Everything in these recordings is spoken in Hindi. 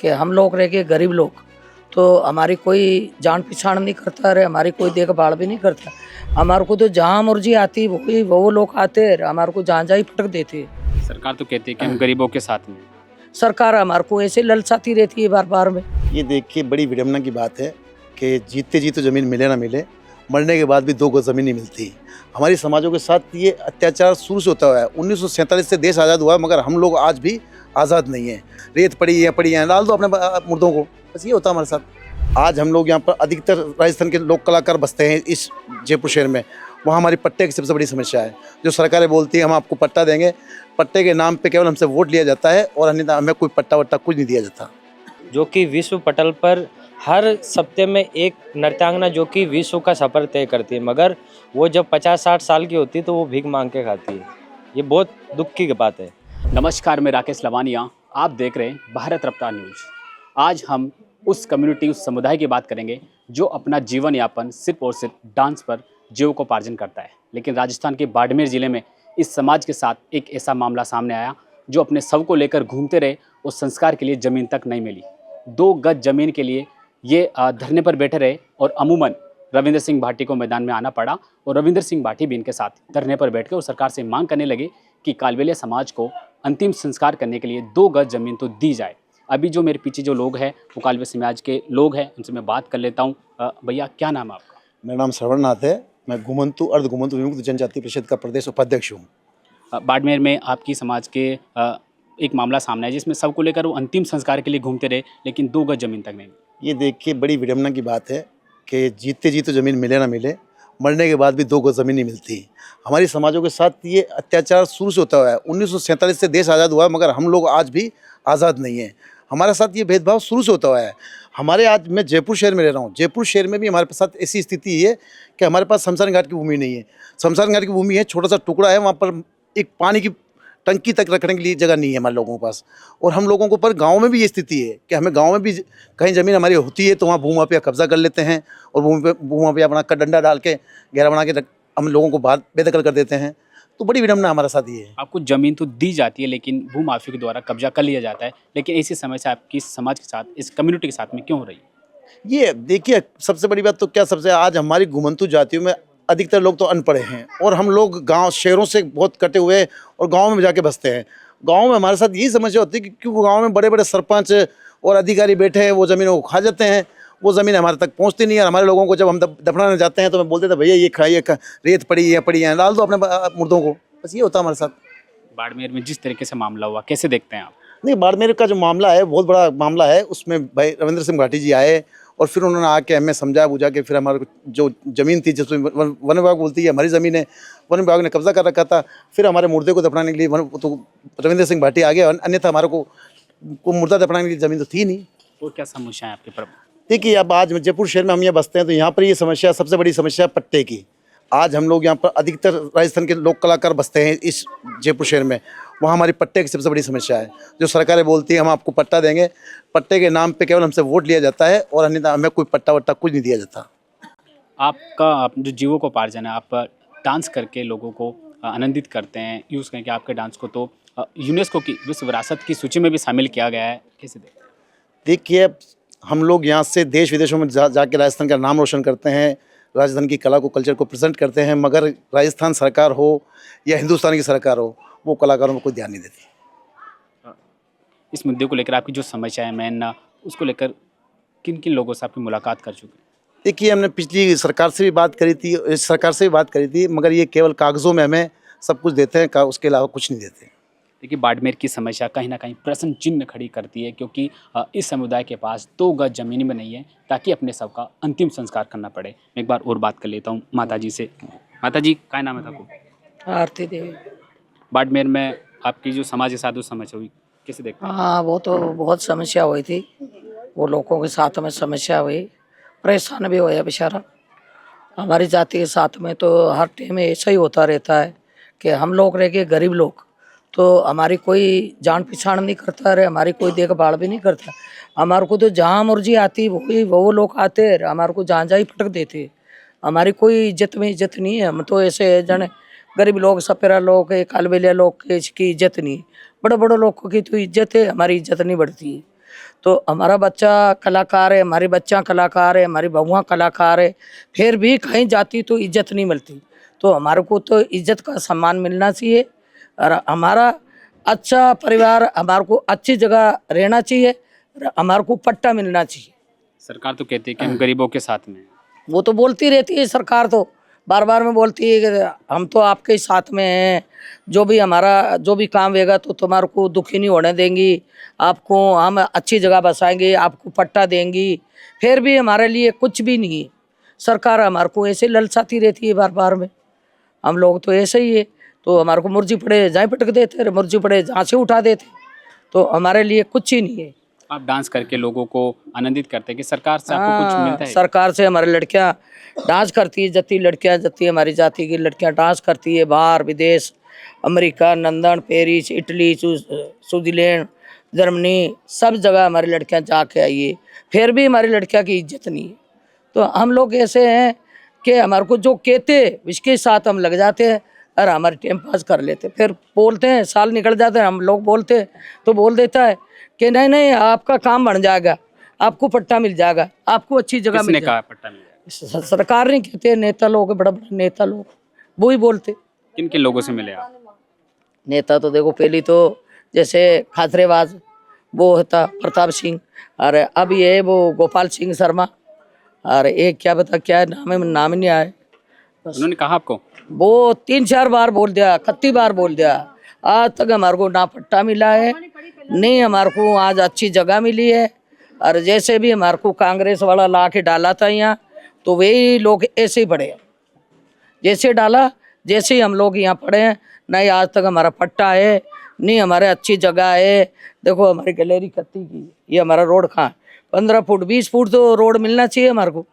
कि हम लोग रह गए गरीब लोग, तो हमारी कोई जान पहचान नहीं करता, अरे हमारी कोई देखभाल भी नहीं करता। हमारे को तो जहाँ मर्जी आती वही वो लोग आते, हमारे को जहाँ जहाँ ही पटक देते। सरकार तो कहती है कि हम गरीबों के साथ में हैं। सरकार हमारे को ऐसे ललचाती रहती है बार बार में। ये देखिए बड़ी विडम्बना की बात है कि जीते जी तो ज़मीन मिले ना मिले, मरने के बाद भी 2 गज ज़मीन नहीं मिलती। हमारी समाजों के साथ ये अत्याचार शुरू से होता हुआ है। 1947 से देश आज़ाद हुआ, मगर हम लोग आज भी आज़ाद नहीं हैं। रेत पड़ी है, डाल दो अपने मुर्दों को, बस ये होता है हमारे साथ। आज हम लोग यहाँ पर अधिकतर राजस्थान के लोक कलाकार बसते हैं इस जयपुर शहर में। वहाँ हमारी पट्टे की सबसे बड़ी समस्या है। जो सरकारें बोलती है हम आपको पट्टा देंगे, पट्टे के नाम पे केवल हमसे वोट लिया जाता है और अन्यथा हमें कोई पट्टा वट्टा कुछ नहीं दिया जाता। जो कि विश्व पटल पर हर सप्ताह में एक नृत्यांगना जो कि विश्व का सफ़र तय करती है, मगर वो जब 50-60 साल की होती है तो वो भीख मांग के खाती है। ये बहुत दुख की बात है। नमस्कार, मैं राकेश लवानिया, आप देख रहे हैं भारत रफ्तार न्यूज। आज हम उस कम्युनिटी, उस समुदाय की बात करेंगे जो अपना जीवन यापन सिर्फ और सिर्फ डांस पर जीविकोपार्जन करता है। लेकिन राजस्थान के बाड़मेर ज़िले में इस समाज के साथ एक ऐसा मामला सामने आया जो अपने शव को लेकर घूमते रहे और संस्कार के लिए ज़मीन तक नहीं मिली। 2 गज ज़मीन के लिए ये धरने पर बैठे रहे और अमूमन रविंद्र सिंह भाटी को मैदान में आना पड़ा और रविंद्र सिंह भाटी भी इनके साथ धरने पर बैठ कर और सरकार से मांग करने लगे कि कालबेलिया समाज को अंतिम संस्कार करने के लिए 2 गज ज़मीन तो दी जाए। अभी जो मेरे पीछे जो लोग हैं वो कालबेलिया समाज के लोग हैं, उनसे मैं बात कर लेता हूँ। भैया, क्या नाम है आपका? मेरा नाम श्रवणनाथ है। मैं घुमंतु अर्ध घुमंतु विमुक्त जनजाति परिषद का प्रदेश उपाध्यक्ष हूँ। बाड़मेर में आपकी समाज के एक मामला सामने है जिसमें सबको लेकर वो अंतिम संस्कार के लिए घूमते रहे, लेकिन 2 गज ज़मीन तक नहीं। ये देखिए बड़ी विडम्बना की बात है कि जीते जी तो ज़मीन मिले ना मिले, मरने के बाद भी 2 गज ज़मीन नहीं मिलती। हमारी समाजों के साथ ये अत्याचार शुरू से होता हुआ है। 1947 से देश आज़ाद हुआ, मगर हम लोग आज भी आज़ाद नहीं हैं। हमारे साथ ये भेदभाव शुरू से होता हुआ है। हमारे आज मैं जयपुर शहर में रह रहा हूँ। जयपुर शहर में भी हमारे साथ ऐसी स्थिति है कि हमारे पास शमशान घाट की भूमि नहीं है। शमशान घाट की भूमि है, छोटा सा टुकड़ा है, वहाँ पर एक पानी की टंकी तक रखने के लिए जगह नहीं है हमारे लोगों के पास। और हम लोगों को पर गांव में भी ये स्थिति है कि हमें गांव में भी कहीं ज़मीन हमारी होती है तो वहाँ भूमि पे कब्जा कर लेते हैं और भूमि पे अपना डंडा डाल के घेरा बना के हम लोगों को बाहर बेदखल कर देते हैं। तो बड़ी विडम्बना हमारे साथ ये है। आपको ज़मीन तो दी जाती है लेकिन भूमाफिया के द्वारा कब्जा कर लिया जाता है, लेकिन ऐसी समस्या आपकी समाज के साथ, इस कम्युनिटी के साथ में क्यों हो रही है? ये देखिए सबसे बड़ी बात तो क्या, सबसे आज हमारी घुमंतु जातियों में अधिकतर लोग तो अनपढ़ हैं और हम लोग गांव शहरों से बहुत कटे हुए और गांव में जाके बसते हैं। गांव में हमारे साथ यही समस्या होती है कि क्योंकि गांव में बड़े बड़े सरपंच और अधिकारी बैठे हैं, वो ज़मीनों को खा जाते हैं। वो ज़मीन हमारे तक पहुंचती नहीं है। हमारे लोगों को जब हम दफनाने जाते हैं तो मैं बोलते थे भैया ये खाइए, रेत पड़ी है, डाल दो अपने मुर्दों को, बस ये होता है हमारे साथ। बाड़मेर में जिस तरीके से मामला हुआ, कैसे देखते हैं आप? नहीं, बाड़मेर का जो मामला है बहुत बड़ा मामला है। उसमें भाई रविंद्र सिंह भाटी जी आए और फिर उन्होंने आके हमें समझा बुझा के फिर हमारे जो ज़मीन थी जिसमें वन विभाग बोलती है हमारी ज़मीन है, वन विभाग ने कब्जा कर रखा था। फिर हमारे मुर्दे को दफनाने के लिए तो रविंद्र सिंह भाटी आ गए, अन्यथा हमारे को मुर्दा दफनाने के लिए ज़मीन तो थी नहीं। और क्या समस्या है आपके पर? देखिए अब आज जयपुर शहर में हम ये बसते हैं तो यहाँ पर ये समस्या, सबसे बड़ी समस्या पट्टे की। आज हम लोग यहाँ पर अधिकतर राजस्थान के लोक कलाकार बसते हैं इस जयपुर शहर में। वहाँ हमारी पट्टे की सबसे बड़ी समस्या है। जो सरकारें बोलती है हम आपको पट्टा देंगे, पट्टे के नाम पे केवल हमसे वोट लिया जाता है और अन्यथा हमें कोई पट्टा वट्टा कुछ नहीं दिया जाता। आपका जो जीविकोपार्जन है, आप डांस करके लोगों को आनंदित करते हैं, यूज़ करके आपके डांस को तो यूनेस्को की विश्व विरासत की सूची में भी शामिल किया गया है। कैसे देखिए हम लोग यहाँ से देश विदेशों में जाके राजस्थान का नाम रोशन करते हैं, राजस्थान की कला को, कल्चर को प्रेजेंट करते हैं, मगर राजस्थान सरकार हो या हिंदुस्तान की सरकार हो वो कलाकारों में कोई ध्यान नहीं देती। इस मुद्दे को लेकर आपकी जो समस्या है मेन, उसको लेकर किन किन लोगों से आपकी मुलाकात कर चुके हैं? देखिए हमने पिछली सरकार से भी बात करी थी, इस सरकार से भी बात करी थी, मगर ये केवल कागज़ों में हमें सब कुछ देते हैं, उसके अलावा कुछ नहीं देते। देखिए बाड़मेर की समस्या कहीं ना कहीं प्रश्न चिन्ह खड़ी करती है, क्योंकि इस समुदाय के पास 2 गज ज़मीन में नहीं है ताकि अपने सब का अंतिम संस्कार करना पड़े। मैं एक बार और बात कर लेता हूँ माता जी से। माता जी, क्या नाम है आपको? आरती देवी। बाड़मेर में आपकी जो समाज के साथ वो समस्या हुई, कैसे देखते हैं? हाँ, वो तो बहुत समस्या हुई थी। वो लोगों के साथ में समस्या हुई, परेशान भी हुआ बेचारा। हमारी जाति के साथ में तो हर टाइम ऐसा ही होता रहता है कि हम लोग रह गए गरीब लोग, तो हमारी कोई जान पहचान नहीं करता, अरे हमारी कोई देखभाल भी नहीं करता। हमारे को तो जहाँ मर्जी आती वही वो लोग आते, हमारे को जहाँ जहाँ ही पटक देते। हमारी कोई इज्जत में इज्जत नहीं है। हम तो ऐसे जन गरीब लोग, सपेरा लोग, कालबेलिया लोग की इज्जत नहीं है। बड़े बड़े लोगों की तो इज्जत है, हमारी इज्जत नहीं बढ़ती है। तो हमारा बच्चा कलाकार है, हमारी बच्चा कलाकार है, हमारी बहुआं कलाकार है, फिर भी कहीं जाती तो इज्जत नहीं मिलती। तो हमारे को तो इज्जत का सम्मान मिलना चाहिए और हमारा अच्छा परिवार, हमारे को अच्छी जगह रहना चाहिए, हमारे को पट्टा मिलना चाहिए। सरकार तो कहती है कि हम गरीबों के साथ में हैं। वो तो बोलती रहती है सरकार, तो बार बार में बोलती है कि हम तो आपके ही साथ में हैं, जो भी हमारा जो भी काम होगा तो तुम्हारे को दुखी नहीं होने देंगी, आपको हम अच्छी जगह बसाएंगे, आपको पट्टा देंगी। फिर भी हमारे लिए कुछ भी नहीं है। सरकार हमारे को ऐसे ललचाती रहती है बार बार में। हम लोग तो ऐसे ही है, तो हमारे को मुर्जी पड़े जहाँ पटक देते, मुर्जी पड़े जहाँ से उठा देते, तो हमारे लिए कुछ ही नहीं है। आप डांस करके लोगों को आनंदित करते हैं कि सरकार से आपको कुछ मिलता है? सरकार से हमारी लड़कियां डांस करती है, जत्ती लड़कियां, जत्ती हमारी जाति की लड़कियां डांस करती है, बाहर विदेश, America, London, Paris, Italy, Switzerland, Germany, सब जगह हमारी लड़कियां जाके आई है। फिर भी हमारी लड़कियां की इज्जत नहीं है। तो हम लोग ऐसे हैं कि हमारे को जो कहते इसके साथ हम लग जाते हैं और हमारे टाइम पास कर लेते, फिर बोलते हैं, साल निकल जाते हैं, हम लोग बोलते हैं तो बोल देता है कि नहीं नहीं आपका काम बन जाएगा, आपको पट्टा मिल जाएगा, आपको अच्छी जगह किसने मिल कहा जाएगा। पट्टा मिल जाएगा? सरकार नहीं कहते, नेता लोग, बड़ा बड़ा नेता लोग वो ही बोलते। किन किन लोगों से मिले आप? नेता तो देखो, पहली तो जैसे खासरेबाज वो होता प्रताप सिंह, और अब ये वो गोपाल सिंह शर्मा, और एक क्या बता क्या नाम है, नाम ही नहीं आए। उन्होंने कहा आपको? वो 3-4 बार बोल दिया, 31 बार बोल दिया, आज तक हमारे को ना पट्टा मिला है, नहीं हमारे को आज अच्छी जगह मिली है। और जैसे भी हमारे को कांग्रेस वाला ला के डाला था यहाँ, तो वही लोग ऐसे ही पड़े हैं, जैसे डाला जैसे ही हम लोग यहाँ पड़े हैं। नहीं आज तक हमारा पट्टा है, नहीं हमारे अच्छी जगह है। देखो हमारी गैलरी कत्ती की, ये हमारा रोड कहाँ है, 15 फुट 20 फुट तो रोड मिलना चाहिए हमारे को।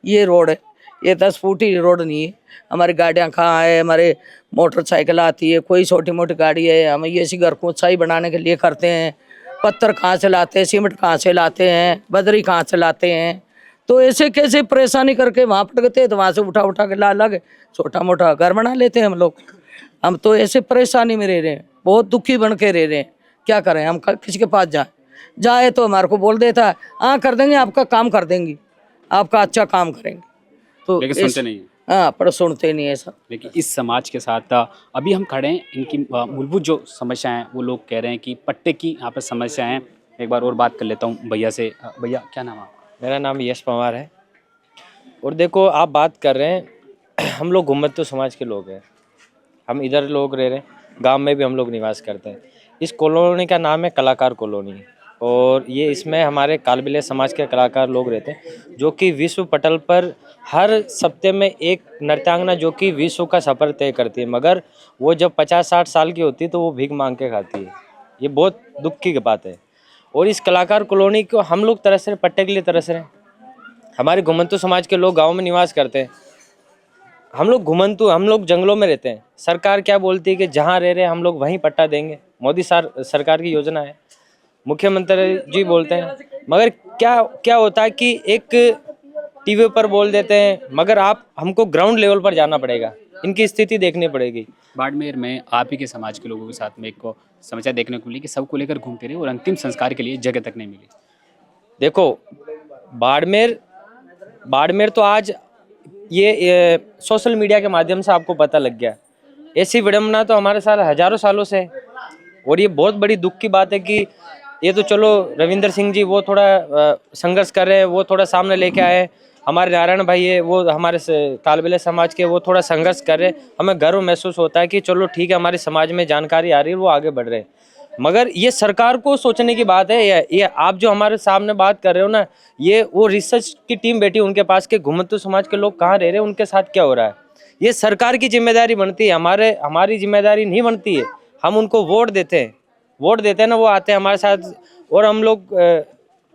ये रोड है, ये 10 फुट ही रोड नहीं है। हमारी गाड़ियाँ कहाँ है, हमारे मोटरसाइकिल आती है, कोई छोटी मोटी गाड़ी है, हम ये ऐसी घर को ऊंचाई बनाने के लिए करते हैं। पत्थर कहाँ से लाते हैं, सीमेंट कहाँ से लाते हैं, बजरी कहाँ से लाते हैं। तो ऐसे कैसे परेशानी करके वहाँ पटकते हैं, तो वहाँ से उठा उठा के ला लगे छोटा मोटा घर बना लेते हैं हम लोग। हम तो ऐसे परेशानी में रह रहे हैं, बहुत दुखी बन के रह रहे हैं। क्या करें हम, किसी के पास जाए तो हमारे को बोल देता है हाँ कर देंगे, आपका काम कर देंगे, आपका अच्छा काम करेंगे। तो लेकिन सुनते नहीं हैं। हाँ, पर सुनते नहीं है सब। लेकिन इस समाज के साथ अभी हम खड़े हैं, इनकी मूलभूत जो समस्या है वो लोग कह रहे हैं कि पट्टे की यहाँ पर समस्या है। एक बार और बात कर लेता हूँ भैया से। भैया क्या नाम है आपका? मेरा नाम यश पवार है। और देखो आप बात कर रहे हैं, हम लोग घुमतू समाज के लोग हैं, हम इधर लोग रह रहे हैं, गांव में भी हम लोग निवास करते हैं। इस कॉलोनी का नाम है कलाकार कॉलोनी, और ये इसमें हमारे कालबिले समाज के कलाकार लोग रहते हैं, जो कि विश्व पटल पर हर सप्ताह में एक नृत्यांगना जो कि विश्व का सफ़र तय करती है, मगर वो जब 50-60 साल की होती है तो वो भीख मांग के खाती है। ये बहुत दुख की बात है। और इस कलाकार कॉलोनी को हम लोग तरस रहे, पट्टे के लिए तरस रहे हैं। हमारे घुमंतू समाज के लोग गाँव में निवास करते हैं, हम लोग घुमंतू, हम लोग जंगलों में रहते हैं। सरकार क्या बोलती है कि जहाँ रह रहे हैं हम लोग वहीं पट्टा देंगे, मोदी सरकार की योजना है, मुख्यमंत्री जी बोलते हैं। मगर क्या होता है कि एक टीवी पर बोल देते हैं, मगर आप हमको ग्राउंड लेवल पर जाना पड़ेगा, इनकी स्थिति देखनी पड़ेगी। बाड़मेर में आप ही के समाज के लोगों के साथ में एक समस्या देखने को मिली कि सबको लेकर घूमते रहे और अंतिम संस्कार के लिए जगह तक नहीं मिली। देखो बाड़मेर तो आज ये सोशल मीडिया के माध्यम से आपको पता लग गया। ऐसी विडम्बना तो हमारे साथ हजारों सालों से है। और ये बहुत बड़ी दुख की बात है कि ये तो चलो रविंदर सिंह जी वो थोड़ा संघर्ष कर रहे हैं, वो थोड़ा सामने लेके आए। हमारे नारायण भाई है, वो हमारे कालबिले समाज के, वो थोड़ा संघर्ष कर रहे हैं। हमें गर्व महसूस होता है कि चलो ठीक है, हमारे समाज में जानकारी आ रही है, वो आगे बढ़ रहे हैं। मगर ये सरकार को सोचने की बात है। ये आप जो हमारे सामने बात कर रहे हो ना, ये वो रिसर्च की टीम बैठी उनके पास के घुमंतू समाज के लोग कहाँ रह रहे हैं, उनके साथ क्या हो रहा है, ये सरकार की जिम्मेदारी बनती है, हमारी जिम्मेदारी नहीं बनती है। हम उनको वोट देते हैं ना, वो आते हैं हमारे साथ, और हम लोग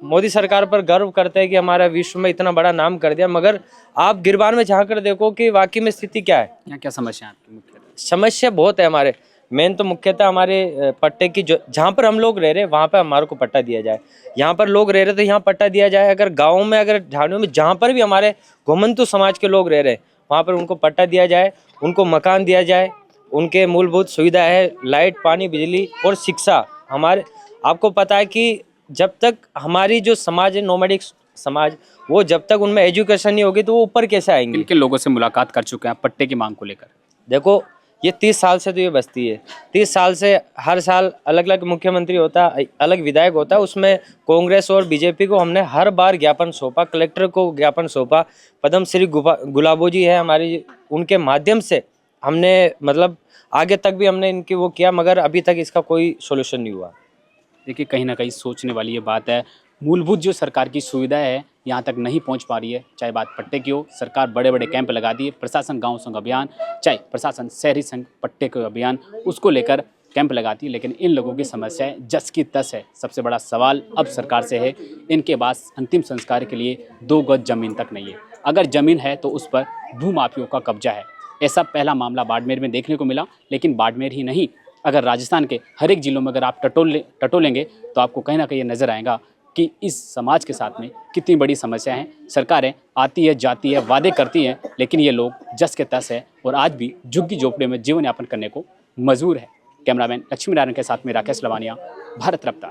मोदी सरकार पर गर्व करते हैं कि हमारा विश्व में इतना बड़ा नाम कर दिया। मगर आप गिरबान में झाँक कर देखो कि वाकई में स्थिति क्या है। यहाँ क्या समस्या है आपकी? मुख्यतः समस्या बहुत है हमारे। मेन तो मुख्यतः हमारे पट्टे की, जो जहाँ पर हम लोग रह रहे हैं वहाँ पर हमारे को पट्टा दिया जाए। यहाँ पर लोग रह रहे तो यहाँ पट्टा दिया जाए। अगर गाँव में, अगर झाड़ियों में, जहाँ पर भी हमारे घुमंतू समाज के लोग रह रहे हैं वहाँ पर उनको पट्टा दिया जाए, उनको मकान दिया जाए, उनके मूलभूत सुविधा है लाइट, पानी, बिजली और शिक्षा। हमारे आपको पता है कि जब तक हमारी जो समाज है, नोमैडिक समाज, वो जब तक उनमें एजुकेशन नहीं होगी तो वो ऊपर कैसे आएंगे। किन किन लोगों से मुलाकात कर चुके हैं आप पट्टे की मांग को लेकर? देखो, ये 30 साल से तो ये बस्ती है, 30 साल से हर साल अलग अलग मुख्यमंत्री होता, अलग विधायक होता, उसमें कांग्रेस और बीजेपी को हमने हर बार ज्ञापन सौंपा, कलेक्टर को ज्ञापन सौंपा, पद्म श्री गुलाबो जी है हमारी, उनके माध्यम से हमने मतलब आगे तक भी हमने इनकी वो किया, मगर अभी तक इसका कोई सोल्यूशन नहीं हुआ। देखिए, कहीं ना कहीं सोचने वाली ये बात है। मूलभूत जो सरकार की सुविधा है यहाँ तक नहीं पहुँच पा रही है। चाहे बात पट्टे की हो, सरकार बड़े बड़े कैंप लगा दिए, प्रशासन गांव संग अभियान, चाहे प्रशासन शहरी संघ पट्टे के अभियान, उसको लेकर कैंप लगाती है, लेकिन इन लोगों की समस्याएं जस की तस है। सबसे बड़ा सवाल अब सरकार से है, इनके पास अंतिम संस्कार के लिए 2 गज जमीन तक नहीं है। अगर जमीन है तो उस पर भूमाफियों का कब्जा है। ऐसा पहला मामला बाड़मेर में देखने को मिला, लेकिन बाड़मेर ही नहीं, अगर राजस्थान के हर एक जिलों में अगर आप टटोलेंगे तो आपको कहीं ना कहीं ये नज़र आएगा कि इस समाज के साथ में कितनी बड़ी समस्या है। सरकारें आती है, जाती है, वादे करती हैं, लेकिन ये लोग जस के तस है और आज भी झुग्गी झोपड़ियों में जीवन यापन करने को मजबूर है। कैमरामैन लक्ष्मी नारायण के साथ में राकेश लवानिया, भारत रफ्तार।